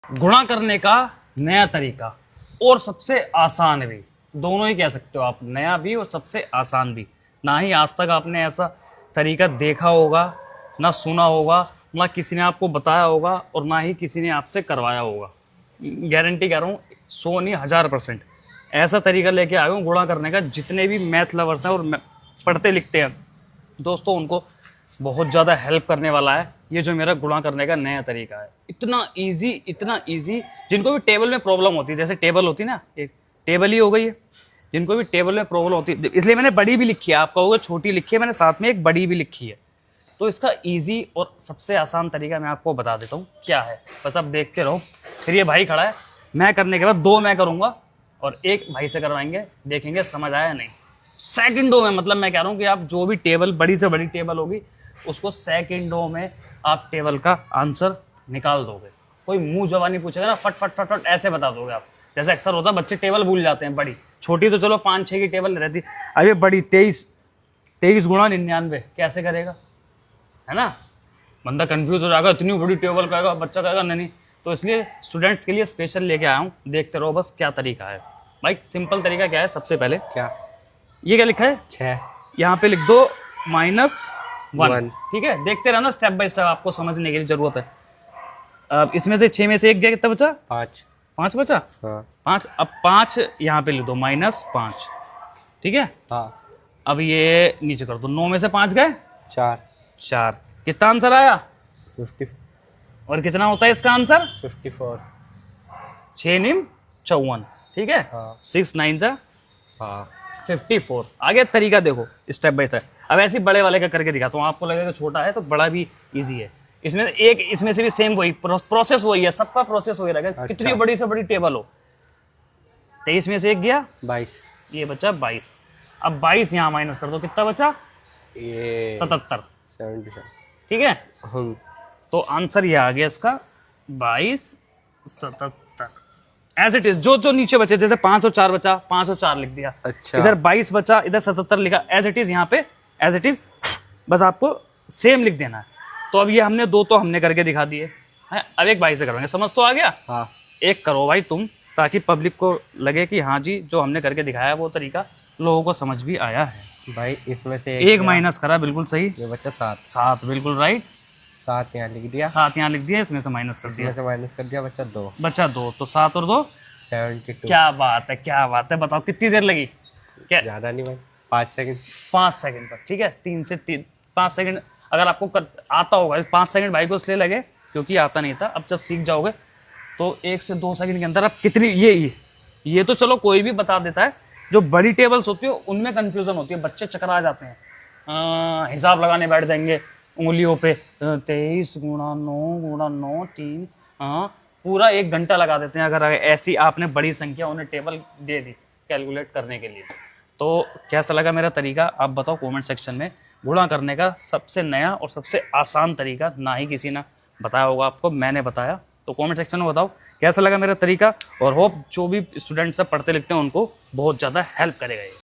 गुणा करने का नया तरीका और सबसे आसान भी, दोनों ही कह सकते हो आप, नया भी और सबसे आसान भी। ना ही आज तक आपने ऐसा तरीका देखा होगा, ना सुना होगा, ना किसी ने आपको बताया होगा और ना ही किसी ने आपसे करवाया होगा। गारंटी कह रहा हूँ 100 नहीं 1000% ऐसा तरीका लेके आया हूँ गुणा करने का। जितने भी मैथ लवर्स हैं और पढ़ते लिखते हैं दोस्तों, उनको बहुत ज़्यादा हेल्प करने वाला है ये जो मेरा गुणा करने का नया तरीका है। इतना इजी, जिनको भी टेबल में प्रॉब्लम होती है, जैसे टेबल होती है ना, एक टेबल ही हो गई है, जिनको भी टेबल में प्रॉब्लम होती है, इसलिए मैंने बड़ी भी लिखी है। आप कहोगे छोटी लिखी है, मैंने साथ में एक बड़ी भी लिखी है। तो इसका इजी और सबसे आसान तरीका मैं आपको बता देता हूँ क्या है, बस आप देखते रहो। फिर ये भाई खड़ा है, मैं करने के बाद 2 मैं करूँगा और 1 भाई से करवाएंगे, देखेंगे समझ आया नहीं। सेकंडों में, मतलब मैं कह रहा हूँ कि आप जो भी टेबल, बड़ी से बड़ी टेबल होगी, उसको सेकंडों में आप टेबल का आंसर निकाल दोगे। कोई मुंह जवाब नहीं पूछेगा ना, फट फट फट फट ऐसे बता दोगे आप। जैसे अक्सर होता है बच्चे टेबल भूल जाते हैं, बड़ी छोटी तो चलो 5-6 की टेबल रहती, अब ये बड़ी 23 गुणा 99 कैसे करेगा, है ना। बंदा कंफ्यूज हो जाएगा, इतनी बड़ी टेबल कहेगा, बच्चा कहेगा नहीं। तो इसलिए स्टूडेंट्स के लिए स्पेशल लेके आया हूँ, देखते रहो बस क्या तरीका है। भाई सिंपल तरीका क्या है, सबसे पहले क्या ये क्या लिखा है 6, यहाँ पे लिख दो -1, ठीक है। देखते रहना स्टेप बाय स्टेप, आपको समझने की जरूरत है। अब इसमें से 6 में से 1 गया, कितना बचा 5 बचा। हाँ 5, अब 5 यहाँ पे लिख दो -5, ठीक है। हाँ। अब ये नीचे कर दो, 9 में से 5 गए 4, कितना आंसर आया 50, और कितना होता है इसका आंसर 54। 6 निम 54, ठीक है। हाँ 6 9 जा हाँ 54। आगे तरीका देखो स्टेप बाय स्टेप। अब ऐसे बड़े वाले का करके दिखाता हूँ, आपको लगेगा छोटा है तो बड़ा भी इजी है। इसमें से भी सेम वही प्रोसेस वही है, सबका प्रोसेस वही रहेगा। अच्छा। कितनी बड़ी से बड़ी टेबल हो, 23 में से 1 गया 22, ये बचा 22। अब 22 यहाँ माइनस कर दो, कितना बचा ये 77, 77। ठीक है। तो आंसर ये आ गया इसका 22 77 एज इट इज। जो नीचे बचे, जैसे 5 और 4 बचा, 5 और 4 लिख दिया। अच्छा। इधर 22 बचा, इधर 77 लिखा, एज इट इज। यहाँ पे एज इट इज, बस आपको सेम लिख देना है। तो अब ये हमने 2 तो हमने करके दिखा दिए हैं, अब एक भाई से करवाएंगे। समझ तो आ गया। हाँ एक करो भाई तुम, ताकि पब्लिक को लगे कि हाँ जी जो हमने करके दिखाया है वो तरीका लोगों को समझ भी आया है। भाई, इसमें से एक माइनस करा, बिल्कुल सही। ये बच्चा 7, 7 बिल्कुल राइट। 7 यहाँ लिख दिया, 7 यहाँ लिख दिया, इसमें से माइनस कर दिया, इसमें से माइनस कर दिया, बच्चा 2, बचा 2। तो 7 और 2 72। क्या बात है, क्या बात है। बताओ कितनी देर लगी, क्या ज़्यादा नहीं भाई, 5 सेकंड। 5 सेकंड बस, ठीक है। 3 से 5 सेकंड अगर आपको आता होगा। 5 सेकंड भाई को इसलिए लगे क्योंकि आता नहीं था। अब जब सीख जाओगे तो 1 से 2 सेकंड के अंदर आप कितनी, ये तो चलो कोई भी बता देता है। जो बड़ी टेबल्स होती है उनमें कंफ्यूजन होती है, बच्चे चकरा जाते हैं, हिसाब लगाने बैठ जाएंगे उंगलियों पे। 23 गुणा 9 3, हाँ पूरा 1 घंटा लगा देते हैं अगर ऐसी आपने बड़ी संख्या उन्हें टेबल दे दी कैलकुलेट करने के लिए। तो कैसा लगा मेरा तरीका आप बताओ कमेंट सेक्शन में। गुणा करने का सबसे नया और सबसे आसान तरीका, ना ही किसी ने बताया होगा आपको, मैंने बताया। तो कमेंट सेक्शन में बताओ कैसा लगा मेरा तरीका, और होप जो भी स्टूडेंट्स पढ़ते लिखते हैं उनको बहुत ज़्यादा हेल्प करेगा ये।